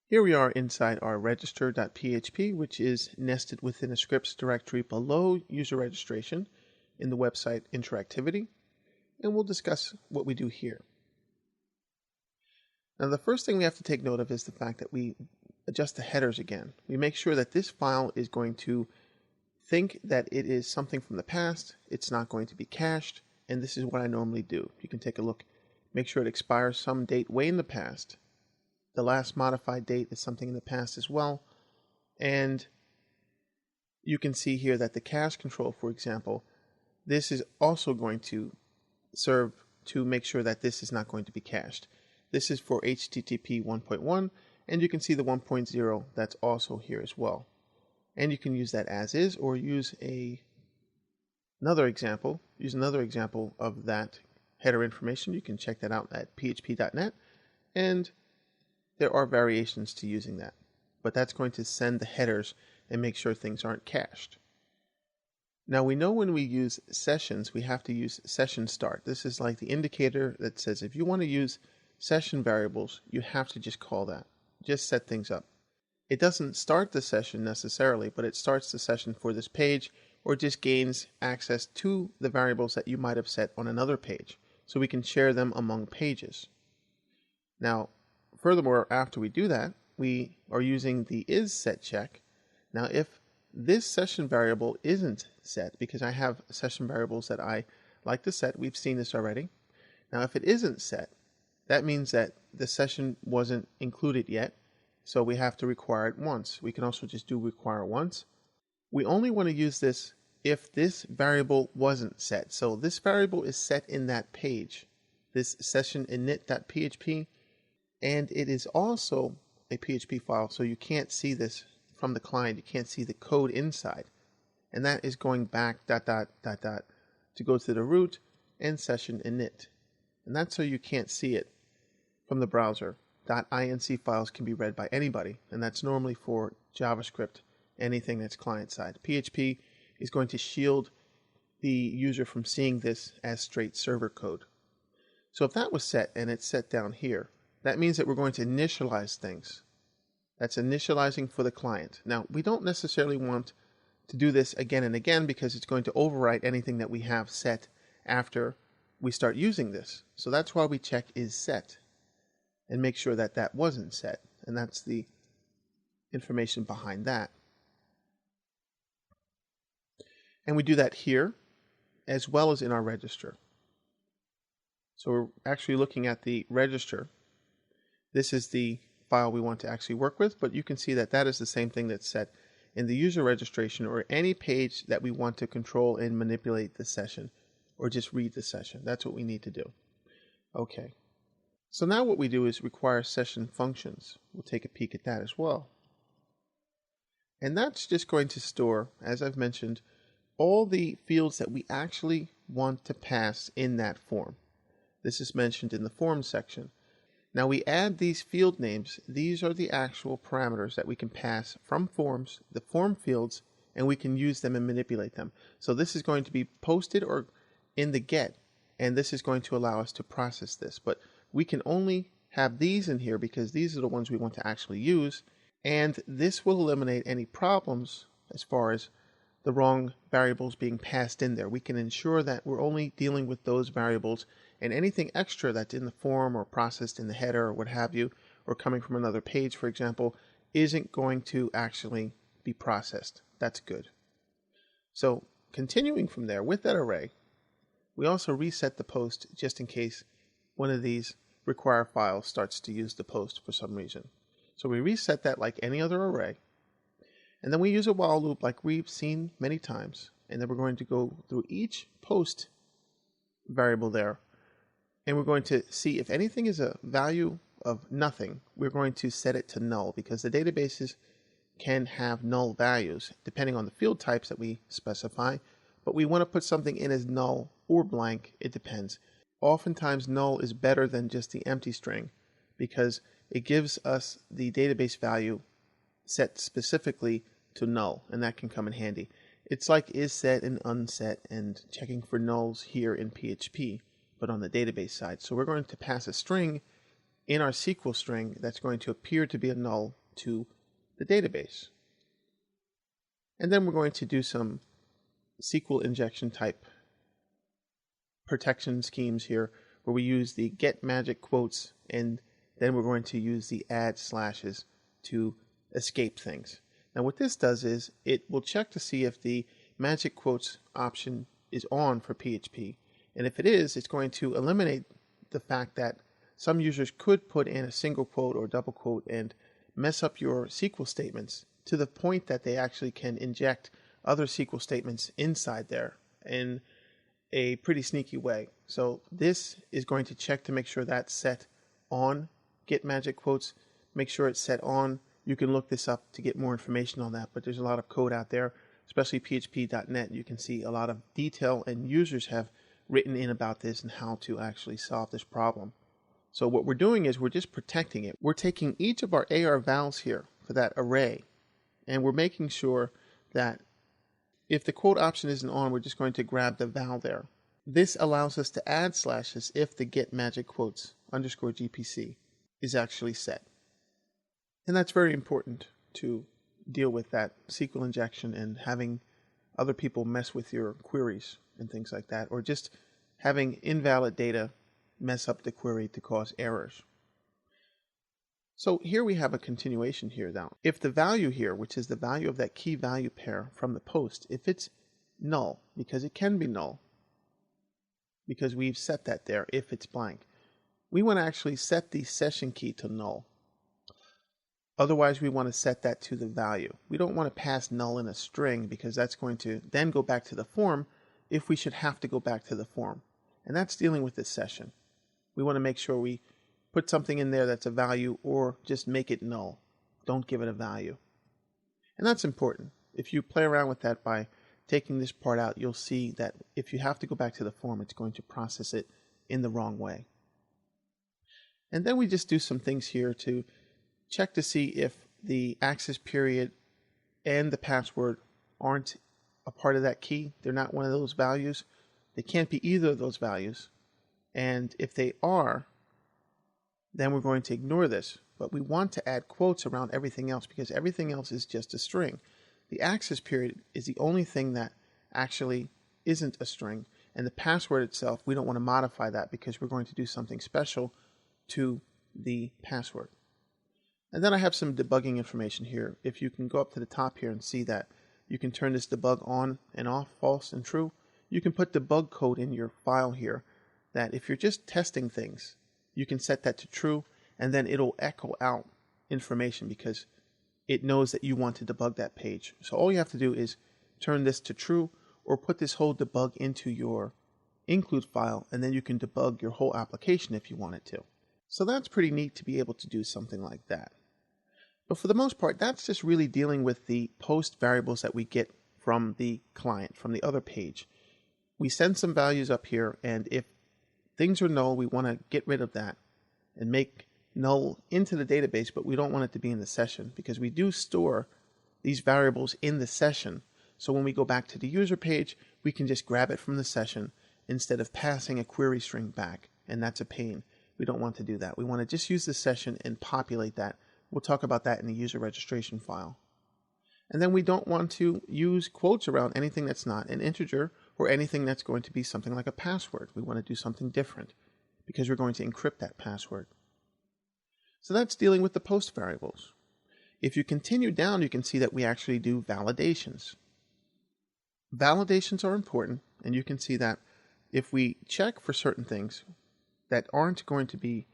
Here we are inside our register.php, which is nested within a scripts directory below user registration in the website interactivity, and we'll discuss what we do here. Now, the first thing we have to take note of is the fact that we adjust the headers again. We make sure that this file is going to think that it is something from the past, it's not going to be cached, and this is what I normally do. You can take a look, make sure it expires some date way in the past. The last modified date is something in the past as well. And you can see here that the cache control, for example, this is also going to serve to make sure that this is not going to be cached. This is for HTTP 1.1, and you can see the 1.0 that's also here as well. And you can use that as is, or use another example of that header information. You can check that out at php.net, and there are variations to using that, but that's going to send the headers and make sure things aren't cached. Now we know when we use sessions, we have to use session start. This is like the indicator that says if you want to use session variables, you have to just call that. Just set things up. It doesn't start the session necessarily, but it starts the session for this page, or just gains access to the variables that you might have set on another page, so we can share them among pages. Now, furthermore, after we do that, we are using the isSetCheck. Now, if this session variable isn't set, because I have session variables that I like to set, we've seen this already. Now, if it isn't set, that means that the session wasn't included yet, so we have to require it once. We can also just do require once. We only want to use this if this variable wasn't set. So this variable is set in that page, this session init.php, and it is also a PHP file, so you can't see this from the client. You can't see the code inside. And that is going back ... to go to the root and session init. And that's so you can't see it from the browser. .inc files can be read by anybody, and that's normally for JavaScript, anything that's client-side. PHP is going to shield the user from seeing this as straight server code. So if that was set, and it's set down here, that means that we're going to initialize things. That's initializing for the client. Now, we don't necessarily want to do this again and again because it's going to overwrite anything that we have set after we start using this. So that's why we check is set and make sure that that wasn't set. And that's the information behind that. And we do that here as well as in our register. So we're actually looking at the register. This is the file we want to actually work with, but you can see that that is the same thing that's set in the user registration or any page that we want to control and manipulate the session or just read the session. That's what we need to do. Okay. So now what we do is require session functions. We'll take a peek at that as well. And that's just going to store, as I've mentioned, all the fields that we actually want to pass in that form. This is mentioned in the form section. Now we add these field names. These are the actual parameters that we can pass from forms, the form fields, and we can use them and manipulate them. So this is going to be posted or in the get, and this is going to allow us to process this. But we can only have these in here because these are the ones we want to actually use, and this will eliminate any problems as far as the wrong variables being passed in there. We can ensure that we're only dealing with those variables, and anything extra that's in the form or processed in the header or what have you, or coming from another page, for example, isn't going to actually be processed. That's good. So continuing from there, with that array, we also reset the post just in case one of these require files starts to use the post for some reason. So we reset that like any other array. And then we use a while loop like we've seen many times. And then we're going to go through each post variable there. And we're going to see if anything is a value of nothing, we're going to set it to null because the databases can have null values depending on the field types that we specify. But we want to put something in as null or blank. It depends. Oftentimes null is better than just the empty string because it gives us the database value set specifically to null, and that can come in handy. It's like isSet and unset and checking for nulls here in PHP, but on the database side. So we're going to pass a string in our SQL string that's going to appear to be a null to the database. And then we're going to do some SQL injection type protection schemes here where we use the get magic quotes, and then we're going to use the add slashes to escape things. Now what this does is it will check to see if the magic quotes option is on for PHP. And if it is, it's going to eliminate the fact that some users could put in a single quote or double quote and mess up your SQL statements to the point that they actually can inject other SQL statements inside there in a pretty sneaky way. So this is going to check to make sure that's set on get magic quotes. Make sure it's set on. You can look this up to get more information on that, but there's a lot of code out there, especially PHP.net. You can see a lot of detail, and users have written in about this and how to actually solve this problem. So what we're doing is we're just protecting it. We're taking each of our AR vals here for that array, and we're making sure that if the quote option isn't on, we're just going to grab the val there. This allows us to add slashes if the get magic quotes underscore GPC is actually set. And that's very important to deal with that SQL injection and having other people mess with your queries and things like that, or just having invalid data mess up the query to cause errors. So here we have a continuation here now. If the value here, which is the value of that key value pair from the post, if it's null, because it can be null, because we've set that there if it's blank, we want to actually set the session key to null. Otherwise, we want to set that to the value. We don't want to pass null in a string because that's going to then go back to the form if we should have to go back to the form. And that's dealing with this session. We want to make sure we put something in there that's a value or just make it null. Don't give it a value. And that's important. If you play around with that by taking this part out, you'll see that if you have to go back to the form, it's going to process it in the wrong way. And then we just do some things here to check to see if the access period and the password aren't a part of that key. They're not one of those values. They can't be either of those values. And if they are, then we're going to ignore this. But we want to add quotes around everything else because everything else is just a string. The access period is the only thing that actually isn't a string. And the password itself, we don't want to modify that because we're going to do something special to the password. And then I have some debugging information here. If you can go up to the top here and see that you can turn this debug on and off, false and true, you can put debug code in your file here that if you're just testing things, you can set that to true, and then it'll echo out information because it knows that you want to debug that page. So all you have to do is turn this to true or put this whole debug into your include file, and then you can debug your whole application if you wanted to. So that's pretty neat to be able to do something like that. But for the most part, that's just really dealing with the post variables that we get from the client, from the other page. We send some values up here, and if things are null, we want to get rid of that and make null into the database, but we don't want it to be in the session because we do store these variables in the session. So when we go back to the user page, we can just grab it from the session instead of passing a query string back, and that's a pain. We don't want to do that. We want to just use the session and populate that. We'll talk about that in the user registration file. And then we don't want to use quotes around anything that's not an integer or anything that's going to be something like a password. We want to do something different because we're going to encrypt that password. So that's dealing with the post variables. If you continue down, you can see that we actually do validations. Validations are important, and you can see that if we check for certain things that aren't going to be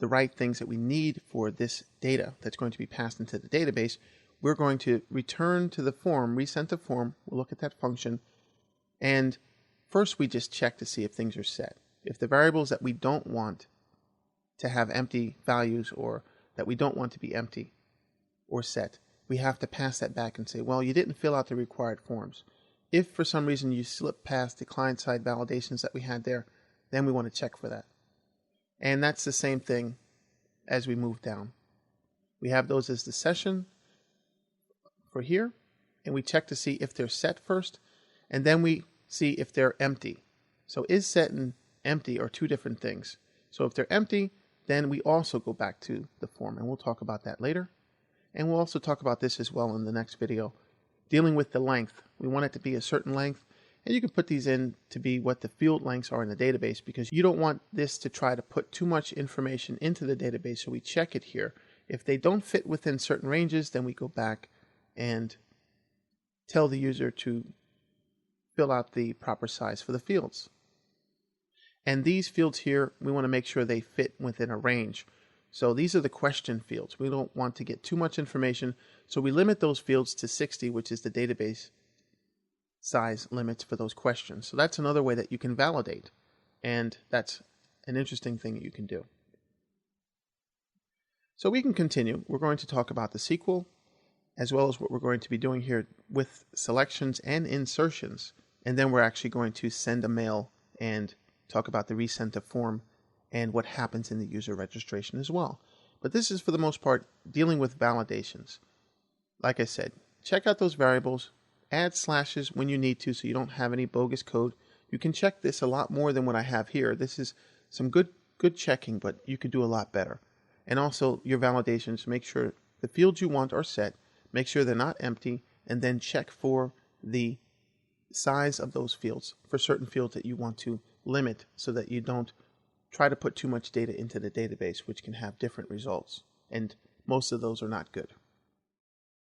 the right things that we need for this data that's going to be passed into the database, we're going to return to the form, resend the form, we'll look at that function, and first we just check to see if things are set. If the variables that we don't want to have empty values or that we don't want to be empty or set, we have to pass that back and say, well, you didn't fill out the required forms. If for some reason you slip past the client-side validations that we had there, then we want to check for that. And that's the same thing as we move down. We have those as the session for here, and we check to see if they're set first, and then we see if they're empty. So is set and empty are two different things. So if they're empty, then we also go back to the form, and we'll talk about that later. And we'll also talk about this as well in the next video. Dealing with the length, we want it to be a certain length, and you can put these in to be what the field lengths are in the database, because you don't want this to try to put too much information into the database. So we check it here. If they don't fit within certain ranges, then we go back and tell the user to fill out the proper size for the fields. And these fields here, we want to make sure they fit within a range. So these are the question fields. We don't want to get too much information, so we limit those fields to 60, which is the database size limits for those questions. So that's another way that you can validate, and that's an interesting thing that you can do. So we can continue. We're going to talk about the SQL, as well as what we're going to be doing here with selections and insertions, and then we're actually going to send a mail and talk about the resend to form and what happens in the user registration as well. But this is, for the most part, dealing with validations. Like I said, check out those variables, add slashes when you need to so you don't have any bogus code. You can check this a lot more than what I have here. This is some good checking, but you could do a lot better. And also your validations, make sure the fields you want are set, make sure they're not empty, and then check for the size of those fields for certain fields that you want to limit so that you don't try to put too much data into the database, which can have different results. And most of those are not good.